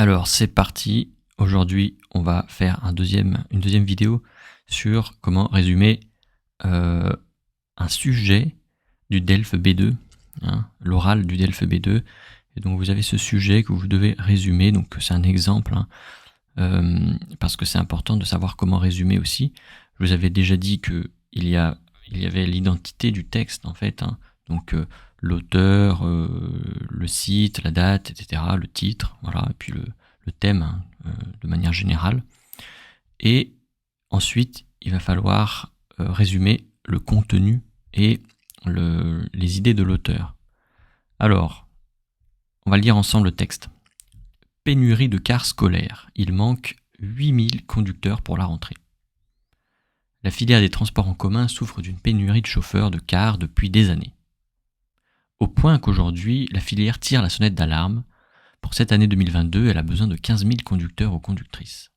Alors, c'est parti. Aujourd'hui, on va faire une deuxième vidéo sur comment résumer un sujet du DELF B2, l'oral du DELF B2. Et donc, vous avez ce sujet que vous devez résumer. Donc, c'est un exemple, parce que c'est important de savoir comment résumer aussi. Je vous avais déjà dit que il y avait l'identité du texte, en fait. Donc, l'auteur, le site, la date, etc., le titre, voilà, et puis le thème de manière générale. Et ensuite, il va falloir résumer le contenu et les idées de l'auteur. Alors, on va lire ensemble le texte. Pénurie de cars scolaires. Il manque 8000 conducteurs pour la rentrée. La filière des transports en commun souffre d'une pénurie de chauffeurs de cars depuis des années. Au point qu'aujourd'hui, la filière tire la sonnette d'alarme. Pour cette année 2022, elle a besoin de 15 000 conducteurs ou conductrices.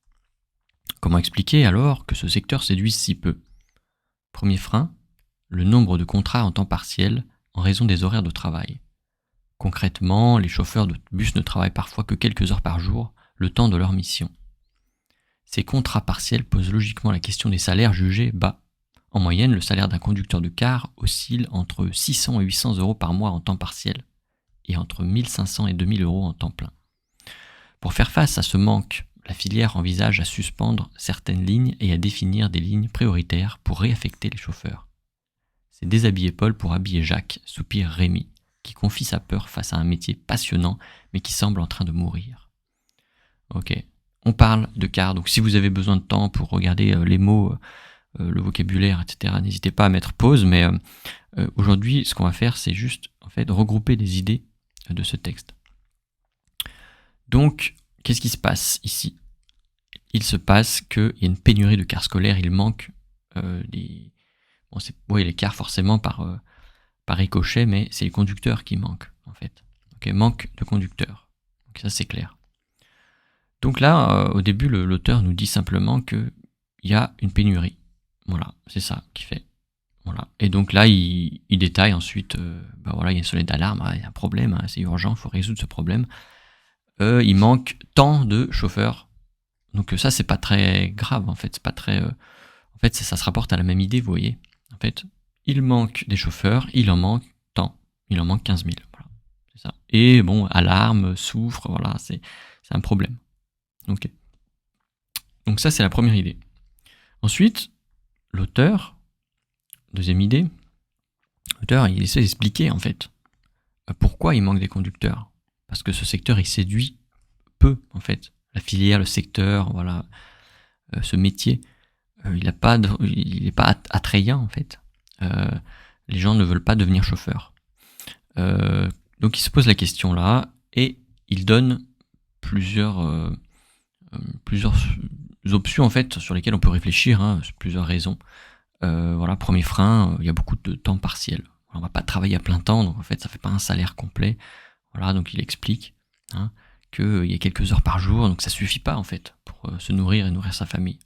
Comment expliquer alors que ce secteur séduise si peu ? Premier frein, le nombre de contrats en temps partiel en raison des horaires de travail. Concrètement, les chauffeurs de bus ne travaillent parfois que quelques heures par jour, le temps de leur mission. Ces contrats partiels posent logiquement la question des salaires jugés bas. En moyenne, le salaire d'un conducteur de car oscille entre 600 et 800 euros par mois en temps partiel et entre 1500 et 2000 euros en temps plein. Pour faire face à ce manque, la filière envisage à suspendre certaines lignes et à définir des lignes prioritaires pour réaffecter les chauffeurs. C'est déshabiller Paul pour habiller Jacques, soupire Rémi, qui confie sa peur face à un métier passionnant mais qui semble en train de mourir. Ok, on parle de car, donc si vous avez besoin de temps pour regarder les mots, le vocabulaire, etc., n'hésitez pas à mettre pause, mais aujourd'hui, ce qu'on va faire, c'est juste en fait regrouper des idées de ce texte. Donc, qu'est-ce qui se passe ici ? Il se passe qu'il y a une pénurie de cars scolaires, il manque les cars forcément par ricochet, mais c'est les conducteurs qui manquent, en fait. Okay, manque de conducteurs. Donc ça, c'est clair. Donc là, au début, l'auteur nous dit simplement qu'il y a une pénurie. Voilà, c'est ça qu'il fait. Voilà. Et donc là, il détaille ensuite, il y a une sonnette d'alarme, il y a un problème, c'est urgent, il faut résoudre ce problème. Il manque tant de chauffeurs. Donc ça, c'est pas très grave, en fait. C'est pas très. En fait, ça se rapporte à la même idée, vous voyez. En fait, il manque des chauffeurs, il en manque tant. Il en manque 15 000. Voilà. C'est ça. Et bon, alarme, souffre, voilà, c'est un problème. Ok. Donc ça, c'est la première idée. Ensuite, l'auteur, deuxième idée, l'auteur, il essaie d'expliquer, en fait, pourquoi il manque des conducteurs. Parce que ce secteur, il séduit peu, en fait. La filière, le secteur, voilà, ce métier, il n'est pas attrayant, en fait. Les gens ne veulent pas devenir chauffeurs. Donc il se pose la question là, et il donne plusieurs options, en fait, sur lesquelles on peut réfléchir, plusieurs raisons. Voilà, premier frein, il y a beaucoup de temps partiel. On ne va pas travailler à plein temps, donc en fait, ça ne fait pas un salaire complet. Voilà, donc il explique qu'il y a quelques heures par jour, donc ça suffit pas en fait pour se nourrir et nourrir sa famille.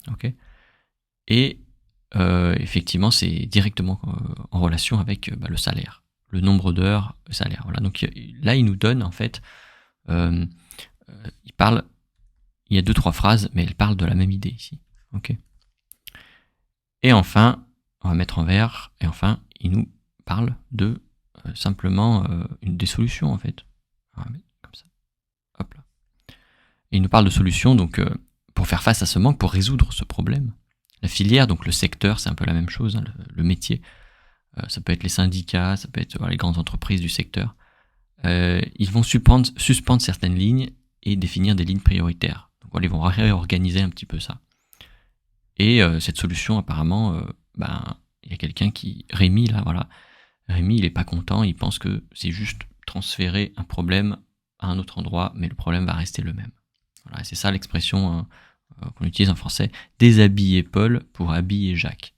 Okay, et effectivement, c'est directement en relation avec le salaire, le nombre d'heures, le salaire. Voilà, donc là, il nous donne en fait, il y a 2-3 phrases, mais elles parlent de la même idée ici. Okay. Et enfin, on va mettre en vert, et enfin, il nous parle de simplement des solutions en fait. On va mettre comme ça. Hop là. Et il nous parle de solutions donc pour faire face à ce manque, pour résoudre ce problème. La filière, donc le secteur, c'est un peu la même chose, le métier. Ça peut être les syndicats, ça peut être les grandes entreprises du secteur. Ils vont suspendre certaines lignes et définir des lignes prioritaires. Donc voilà, ils vont réorganiser un petit peu ça. Et cette solution, apparemment, il y a quelqu'un Rémi, là, voilà. Rémi, il est pas content, il pense que c'est juste transférer un problème à un autre endroit, mais le problème va rester le même. Voilà, c'est ça l'expression qu'on utilise en français, déshabiller Paul pour habiller Jacques.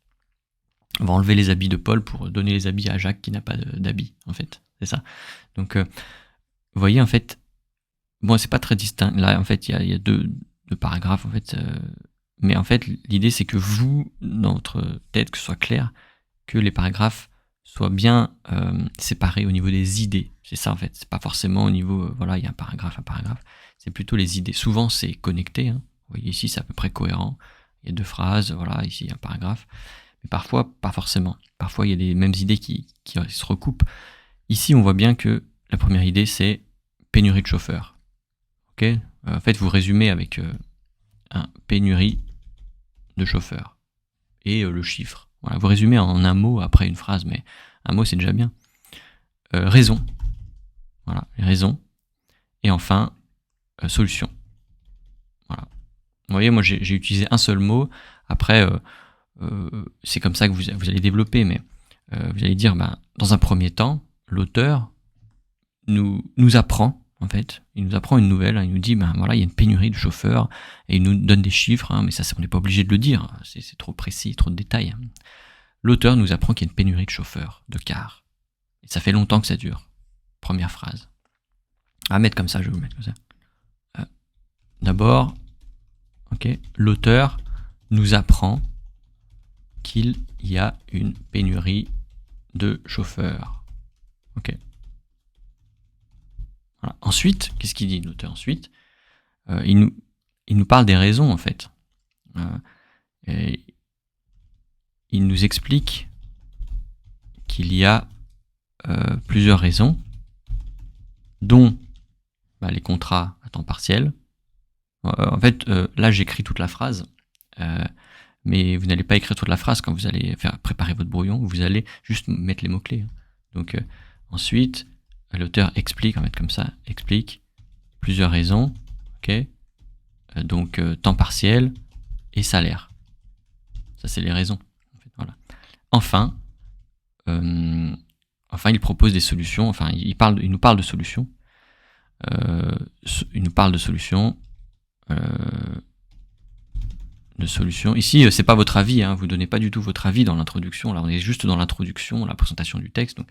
On va enlever les habits de Paul pour donner les habits à Jacques qui n'a pas d'habits, en fait. C'est ça. Donc, vous voyez, en fait, bon, c'est pas très distinct. Là, en fait, il y a deux paragraphes, en fait. Mais en fait, l'idée, c'est que vous, dans votre tête, que ce soit clair, que les paragraphes soit bien séparé au niveau des idées. C'est ça en fait, c'est pas forcément au niveau, voilà, il y a un paragraphe, c'est plutôt les idées. Souvent c'est connecté, hein. Vous voyez ici c'est à peu près cohérent, il y a 2 phrases, voilà, ici il y a un paragraphe, mais parfois pas forcément. Parfois il y a les mêmes idées qui se recoupent. Ici on voit bien que la première idée c'est pénurie de chauffeurs. Ok, en fait vous résumez avec un pénurie de chauffeurs et le chiffre. Voilà, vous résumez en un mot après une phrase, mais un mot c'est déjà bien. Raison. Voilà, les raisons. Et enfin, solution. Voilà. Vous voyez, moi j'ai utilisé un seul mot. Après, c'est comme ça que vous allez développer, mais vous allez dire, dans un premier temps, l'auteur nous apprend, en fait, il nous apprend une nouvelle, hein, il nous dit, voilà, il y a une pénurie de chauffeurs, et il nous donne des chiffres, hein, mais ça, on n'est pas obligé de le dire, c'est trop précis, trop de détails. L'auteur nous apprend qu'il y a une pénurie de chauffeurs, de cars. Et ça fait longtemps que ça dure. Première phrase. À mettre comme ça, je vais vous mettre comme ça. D'abord, l'auteur nous apprend qu'il y a une pénurie de chauffeurs. Ok. Voilà. Ensuite, qu'est-ce qu'il dit l'auteur ensuite? Il nous parle des raisons en fait. Et il nous explique qu'il y a plusieurs raisons, dont les contrats à temps partiel. En fait, là j'écris toute la phrase, mais vous n'allez pas écrire toute la phrase quand vous allez préparer votre brouillon, vous allez juste mettre les mots-clés. Donc ensuite, l'auteur explique, on va mettre comme ça, explique plusieurs raisons, ok, donc temps partiel et salaire. Ça c'est les raisons. En fait, voilà. Enfin, il propose des solutions, enfin il nous parle de solutions. Il nous parle de solutions. Ici, c'est pas votre avis, hein, vous donnez pas du tout votre avis dans l'introduction, là on est juste dans l'introduction, la présentation du texte, donc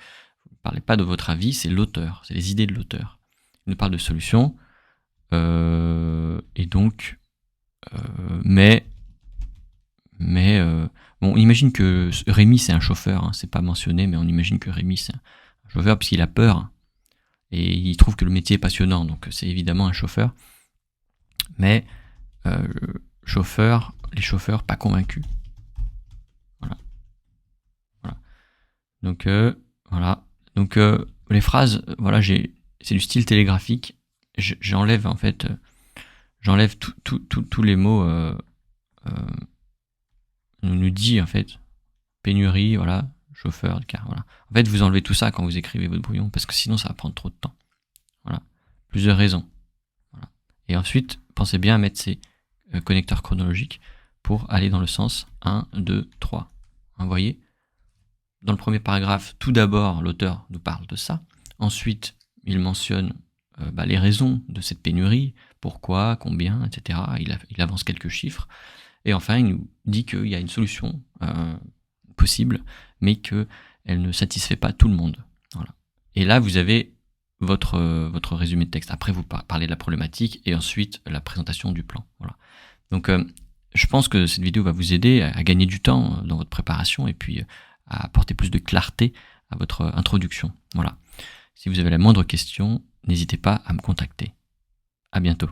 vous ne parlez pas de votre avis, c'est l'auteur, c'est les idées de l'auteur. Il nous parle de solutions, et donc, bon, on imagine que Rémi c'est un chauffeur, hein, c'est pas mentionné, mais on imagine que Rémi c'est un chauffeur parce qu'il a peur, et il trouve que le métier est passionnant, donc c'est évidemment un chauffeur, mais les chauffeurs pas convaincus. Voilà. Donc voilà. Donc les phrases, voilà, c'est du style télégraphique. J'enlève en fait, tous les mots. On nous dit en fait pénurie, voilà, chauffeur, car voilà. En fait, vous enlevez tout ça quand vous écrivez votre brouillon, parce que sinon ça va prendre trop de temps. Voilà. Plusieurs raisons. Voilà. Et ensuite, pensez bien à mettre ces connecteurs chronologiques pour aller dans le sens 1, 2, 3. Vous voyez, dans le premier paragraphe, tout d'abord, l'auteur nous parle de ça. Ensuite, il mentionne les raisons de cette pénurie, pourquoi, combien, etc. Il avance quelques chiffres. Et enfin, il nous dit qu'il y a une solution possible, mais qu'elle ne satisfait pas tout le monde. Voilà. Et là, vous avez votre résumé de texte. Après, vous parlez de la problématique et ensuite la présentation du plan. Voilà. Donc, je pense que cette vidéo va vous aider à gagner du temps dans votre préparation et puis à apporter plus de clarté à votre introduction. Voilà. Si vous avez la moindre question, n'hésitez pas à me contacter. À bientôt.